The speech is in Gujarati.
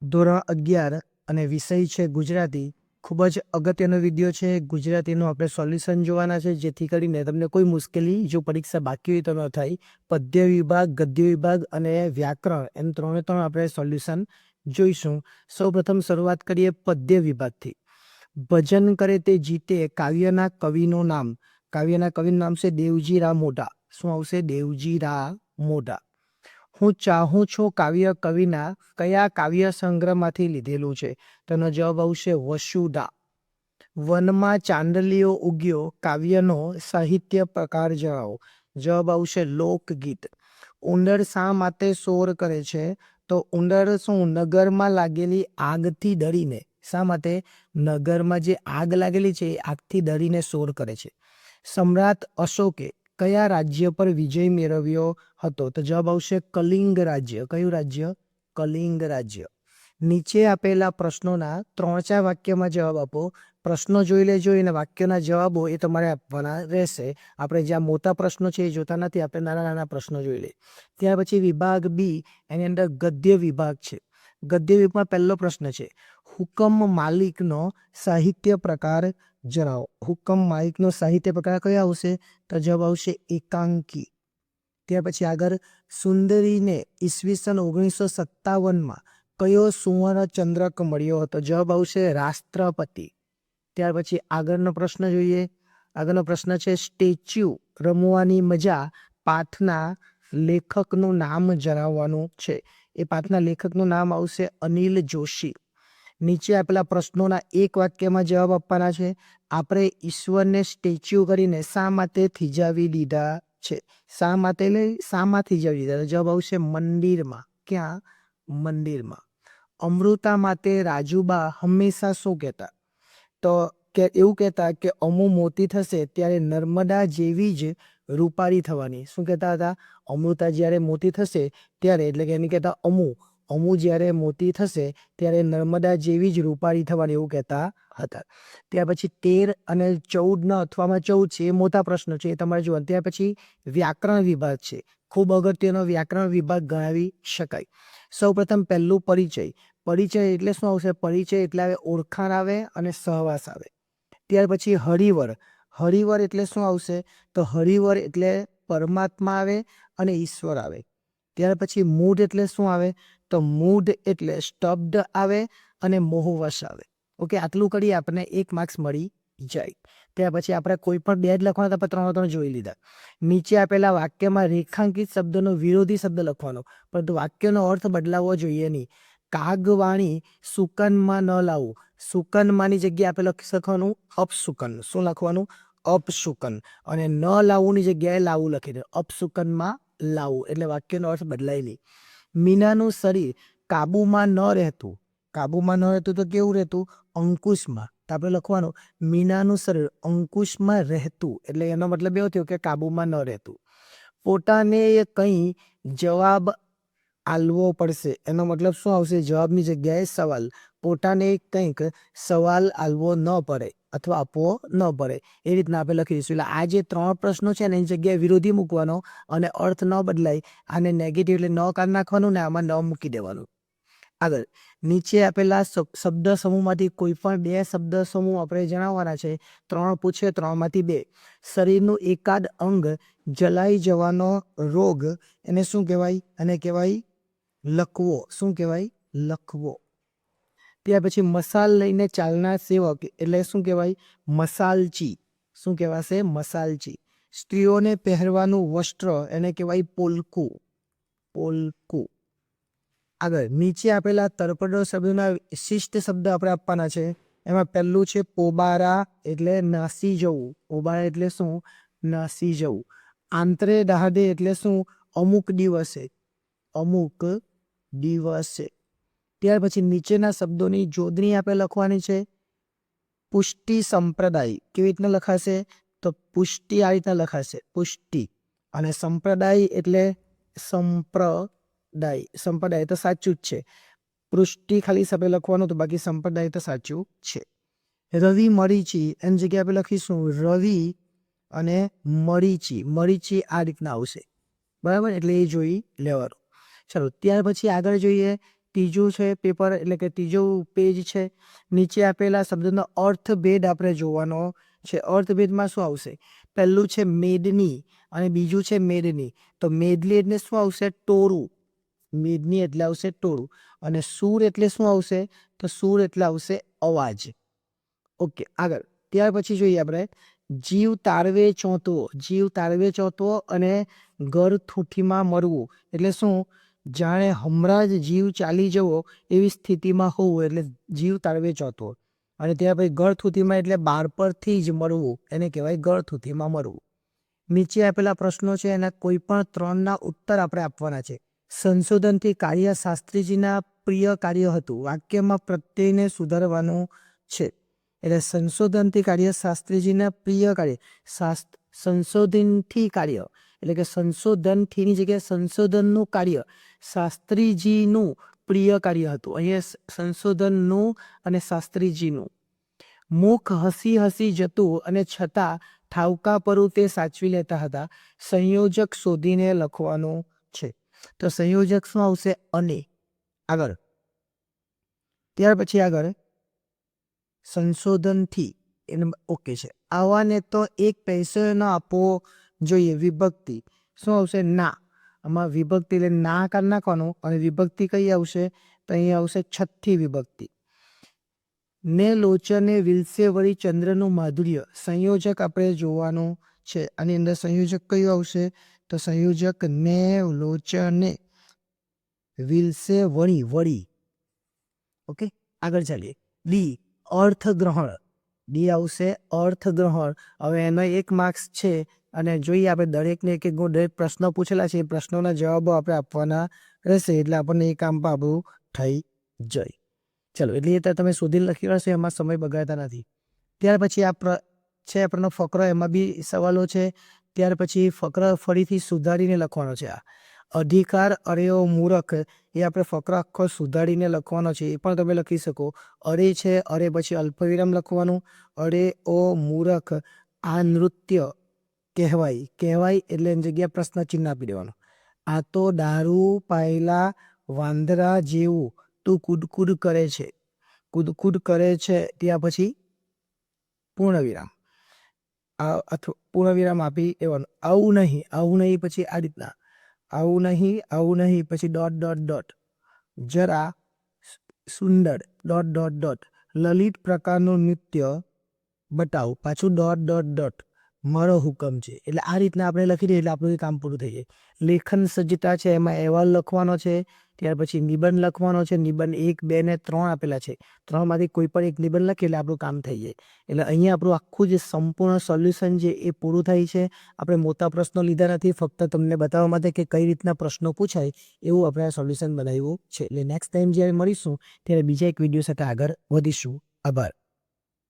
ધોરણ 11 અને વિષય છે ગુજરાતી. ખૂબ જ અગત્યનો વિડીયો છે. ગુજરાતીનું આપણે સોલ્યુશન જોવાના છે, જેથી કરીને તમને કોઈ મુશ્કેલી જો પરીક્ષા બાકી હોય તો ન થાય. પદ્ય વિભાગ, ગદ્ય વિભાગ અને વ્યાકરણ એમ ત્રણે ત્રણ આપણે સોલ્યુશન જોઈશું. સૌપ્રથમ શરૂઆત કરીએ પદ્ય વિભાગથી. ભજન કરે તે જીતે કાવ્યના કવિનું નામ. કાવ્યના કવિનું નામ છે દેવજીરા મોઢા. શું આવશે? દેવજીરા મોઢા. હું ચાહું છું કાવ્ય કવિના કયા કાવ્ય સંગ્રહમાંથી લીધેલું છે? તેનો જવાબ આવશે વસુધા. વનમાં ચાંદલિયો ઉગ્યો કાવ્યનો સાહિત્ય પ્રકાર જણાવો. જવાબ આવશે લોકગીત. ઉંદર શા માટે શોર કરે છે? તો ઉંદર શું નગરમાં લાગેલી આગથી ડરીને, શા માટે? નગરમાં જે આગ લાગેલી છે એ આગથી ડરીને શોર કરે છે. સમ્રાટ અશોકે કયા રાજ્ય પર વિજય મેળવ્યો હતો? તો જવાબ આવશે કલિંગ રાજ્ય. કયું રાજ્ય? કલિંગ રાજ્ય. નીચે આપેલા પ્રશ્નોના 3-4 વાક્યમાં જવાબ આપો. પ્રશ્નો જોઈ લેજો અને વાક્યના જવાબો એ તમારે આપવાના રહેશે. આપણે જ્યાં મોટા પ્રશ્નો છે એ જોતા નથી, આપણે નાના નાના પ્રશ્નો જોઈ લઈએ. ત્યાર પછી વિભાગ બી, એની અંદર ગદ્ય વિભાગ છે. ગદ્ય વિભાગમાં પહેલો પ્રશ્ન છે, હુકમ માલિકનો સાહિત્ય પ્રકાર જણાવો. હુકમ માલિકનો સાહિત્ય પ્રકાર કયો આવશે? તો જવાબ આવશે એકાંકી. ત્યાર પછી આગળ, સુંદરીને ઈસવીસન 1957માં કયો સુવર્ણ ચંદ્રક મળ્યો હતો? જવાબ આવશે રાષ્ટ્રપતિ. ત્યાર પછી આગળનો પ્રશ્ન જોઈએ. આગળનો પ્રશ્ન છે, સ્ટેચ્યુ રમવાની મજા પાઠના લેખકનું નામ જણાવવાનું છે. એ પાઠના લેખકનું નામ આવશે અનિલ જોશી. નીચે આપેલા પ્રશ્નોના એક વાક્યમાં જવાબ આપવાના છે. આપણે ઈશ્વરને સ્ટેચ્યુ કરીને શા માટે થીજાવી દીધા છે? શા માટે શામાં થીજાવી દીધા? જવાબ આવશે મંદિરમાં. ક્યાં? મંદિરમાં. અમૃતા માટે રાજુબા હંમેશા શું કહેતા? તો એવું કહેતા કે અમુ મોતી થશે ત્યારે નર્મદા જેવી જ રૂપાળી થવાની. શું કહેતા હતા? અમૃતા જ્યારે મોતી થશે ત્યારે, એટલે કે એને કહેતા અમુ જ્યારે મોતી થશે ત્યારે નર્મદા જેવી જ રૂપાળી થવાની, એવું કહેતા હતા. ત્યાર પછી 13 અને 14ના અથવામાં 14 છે, એ મોટા પ્રશ્નો છે, એ તમારે જોવાનું. ત્યાર પછી વ્યાકરણ વિભાગ છે. ખૂબ અગત્યનો વ્યાકરણ વિભાગ ગણાવી શકાય. સૌપ્રથમ પહેલું પરિચય. પરિચય એટલે શું આવશે? પરિચય એટલે આવે ઓળખાણ આવે અને સહવાસ આવે. ત્યાર પછી હરિવર. હરિવર એટલે શું આવશે? તો હરિવર એટલે પરમાત્મા આવે અને ઈશ્વર આવે. ત્યાર પછી મૂઢ એટલે શું આવે? તો મૂઢ એટલે સ્તબ્ધ આવે અને મોહવશ આવે. ઓકે, આટલું કરી આપણને 1 માર્ક્સ મળી જાય. ત્યાર પછી આપણે કોઈ પણ 2 જ લખવાના, આપણે 3 જોઈ લીધા. નીચે આપેલા વાક્યમાં રેખાંકિત શબ્દનો વિરોધી શબ્દ લખવાનો, પરંતુ વાક્યનો અર્થ બદલાવવો જોઈએ નહીં. કાગવાણી સુકનમાં ન લાવું. સુકનમાંની જગ્યાએ આપણે લખી શકવાનું અપસુકન. શું લખવાનું? અપસુકન. અને ન લાવુંની જગ્યાએ લાવું લખી દે. અપસુકનમાં લાવું, એટલે વાક્યનો અર્થ બદલાય નહીં. મીનાનું શરીર કાબુમાં ન રહેતું. કાબુમાં ન રહેતું તો કેવું રહેતું? અંકુશમાં. તો આપણે લખવાનું મીનાનું શરીર અંકુશમાં રહેતું, એટલે એનો મતલબ એવો થયો કે કાબુમાં ન રહેતું. પોતાને કંઈ જવાબ આલવો પડશે. એનો મતલબ શું આવશે? જવાબની જગ્યાએ સવાલ. પોતાને કંઈક સવાલ આલવો ન પડે અથવા આપવો ન પડે, એ રીતના આપણે લખી દઈશું. એટલે આ જે 3 પ્રશ્નો છે ને એની જગ્યાએ વિરોધી મૂકવાનો અને અર્થ ન બદલાય. આને નેગેટિવ એટલે ન કાઢી નાખવાનું ને આમાં ન મૂકી દેવાનું. આગળ, નીચે આપેલા શબ્દ સમૂહમાંથી કોઈ પણ 2 શબ્દ સમૂહ આપણે જણાવવાના છે. 3 પૂછે, 3માંથી 2. શરીરનું એકાદ અંગ જલાઈ જવાનો રોગ, એને શું કહેવાય? અને કહેવાય લકવો. શું કહેવાય? લકવો. ત્યાર પછી મસાલ લઈને ચાલનાર સેવક એટલે શું કહેવાય? મસાલચી. શું કહેવાશે? મસાલચી. સ્ત્રીઓને પહેરવાનું વસ્ત્ર એને કહેવાય પોલકું. પોલકું. આગળ, નીચે આપેલા તળપદો શબ્દના વિશિષ્ટ શબ્દ આપણે આપવાના છે. એમાં પહેલું છે પોબારા, એટલે નાસી જવું. પોબારા એટલે શું? નાસી જવું. આંતરે દાહડે એટલે શું? અમુક દિવસે. અમુક દિવસે. ત્યાર પછી નીચેના શબ્દોની જોડણી આપણે લખવાની છે. પુષ્ટિ સંપ્રદાય કેવી રીતના લખાશે? તો પુષ્ટિ આ રીતના લખાશે, પુષ્ટિ. અને સંપ્રદાય એટલે સંપ્રદાય તો સાચું જ છે. પુષ્ટિ ખાલી આપણે લખવાનું, તો બાકી સંપ્રદાય તો સાચું છે. રવિ મરીચી એની જગ્યાએ આપણે લખીશું રવિ અને મરીચી. મરીચી આ રીતના આવશે, બરાબર? એટલે એ જોઈ લેવાનું. ચાલો, ત્યાર પછી આગળ જોઈએ ત્રીજું છે પેપર એટલે કે ત્રીજું પેજ છે. નીચે આપેલા શબ્દનો અર્થભેદ આપણે જોવાનો છે. અર્થભેદમાં શું આવશે? પહેલું છે મેદની અને બીજું છે મેદની. તો મેદની એટલે શું આવશે? ટોળું. મેદની એટલે આવશે ટોળું. અને સૂર એટલે શું આવશે? તો સૂર એટલે આવશે અવાજ. ઓકે, આગળ. ત્યાર પછી જોઈએ આપણે જીવ તારવે ચોંતવો. જીવ તારવે ચોંતવો અને ઘર થૂંઠીમાં મરવું એટલે શું? જાણે હમણાં જ જીવ ચાલી જવો એવી સ્થિતિમાં હોવું એટલે જીવ તારવે ચોંતવો. અને ત્યાર પછી ઘર થૂંથીમાં એટલે બાળપણથી જ મરવું એને કહેવાય ઘર થૂંથીમાં મરવું. નીચે આપેલા પ્રશ્નો છે એના કોઈ પણ 3ના ઉત્તર આપણે આપવાના છે. સંશોધનથી કાર્ય શાસ્ત્રીજીના પ્રિય કાર્ય હતું. વાક્યમાં પ્રત્યયને સુધારવાનું છે. એટલે સંશોધનથી કાર્ય શાસ્ત્રીજીના પ્રિય કાર્ય. સંશોધનથી કાર્ય એટલે કે સંશોધનથીની જગ્યાએ સંશોધનનું કાર્ય શાસ્ત્રીજીનું પ્રિય કાર્ય હતું. અહીંયા સંશોધનનું અને શાસ્ત્રીજીનું. મુખ હસી હસી જતું અને છતાં ઠાવકા પરું તે સાચવી લેતા હતા. સંયોજક શોધીને લખવાનું છે. તો સંયોજક શું આવશે? અને. આગળ. ત્યાર પછી આગળ સંશોધનથી એને ઓકે છે. આવાને તો એક પૈસો ન આપવો જોઈએ. વિભક્તિ શું આવશે? ના. આમાં વિભક્તિ એટલે ના કાઢી નાખવાનું અને વિભક્તિ કઈ આવશે? તો અહીંયા આવશે છઠ્ઠી વિભક્તિ. ને લોચને વિલસે વળી ચંદ્રનું માધુર્ય. સંયોજક આપણે જોવાનું છે. આની અંદર સંયોજક કયું આવશે? તો સંયોજક ને લોચને વિલસે વળી વળી. ઓકે, આગળ ચાલીએ. ડી અર્થગ્રહણ. ડી આવશે અર્થગ્રહણ. હવે એનો 1 માર્ક્સ છે અને જોઈએ આપણે દરેકને એક દરેક પ્રશ્નો પૂછેલા છે એ પ્રશ્નોના જવાબો આપણે આપવાના રહેશે એટલે આપણને એ કામ પણ આપણું થઈ જાય. ચલો, એટલે એ તમે શોધી લખી રહેશે, એમાં સમય બગાડતા નથી. ત્યાર પછી છે આપણનો ફકરો. એમાં બી સવાલો છે. ત્યાર પછી ફકરા ફરીથી સુધારીને લખવાનો છે. આ અધિકાર અરે ઓ મૂરખ એ આપણે ફકરો આખો સુધારીને લખવાનો છે. એ પણ તમે લખી શકો. અરે છે, અરે પછી અલ્પવિરામ લખવાનું. અરે ઓ મૂરખ આ નૃત્ય કહેવાય. કહેવાય એટલે એની જગ્યાએ પ્રશ્ન ચિહ્ન આપી દેવાનું. આ તો દારૂ પાયેલા વાંદરા જેવું તું કૂદકૂદ કરે છે. કૂદકૂદ કરે છે ત્યાં પછી પૂર્ણવિરામ. પૂર્ણવિરામ આપી દેવાનું. આવું નહીં, આવું નહીં પછી આ રીતના આવું નહીં, આવું નહીં પછી ડોટ ડોટ ડોટ. જરા સુંદર ડોટ ડોટ ડોટ. લલિત પ્રકારનું નૃત્ય બતાવ પાછું ડોટ ડોટ ડોટ. મારો હુકમ છે. એટલે આ રીતના આપણે લખી દઈએ એટલે આપણું કામ પૂરું થઈ જાય. લેખન સજ્જતા છે એમાં અહેવાલ લખવાનો છે. ત્યાર પછી નિબંધ લખવાનો છે. નિબંધ 1, 2 ને 3 આપેલા છે. 3માંથી કોઈ પણ એક નિબંધ લખીએ એટલે આપણું કામ થઈ જાય. એટલે અહીંયા આપણું આખું જે સંપૂર્ણ સોલ્યુશન છે એ પૂરું થાય છે. આપણે મોટા પ્રશ્નો લીધા નથી, ફક્ત તમને બતાવવા માટે કે કઈ રીતના પ્રશ્નો પૂછાય એવું આપણે આ સોલ્યુશન બનાવ્યું છે. એટલે નેક્સ્ટ ટાઈમ જ્યારે મળીશું ત્યારે બીજા એક વિડીયો સાથે આગળ વધીશું. આભાર.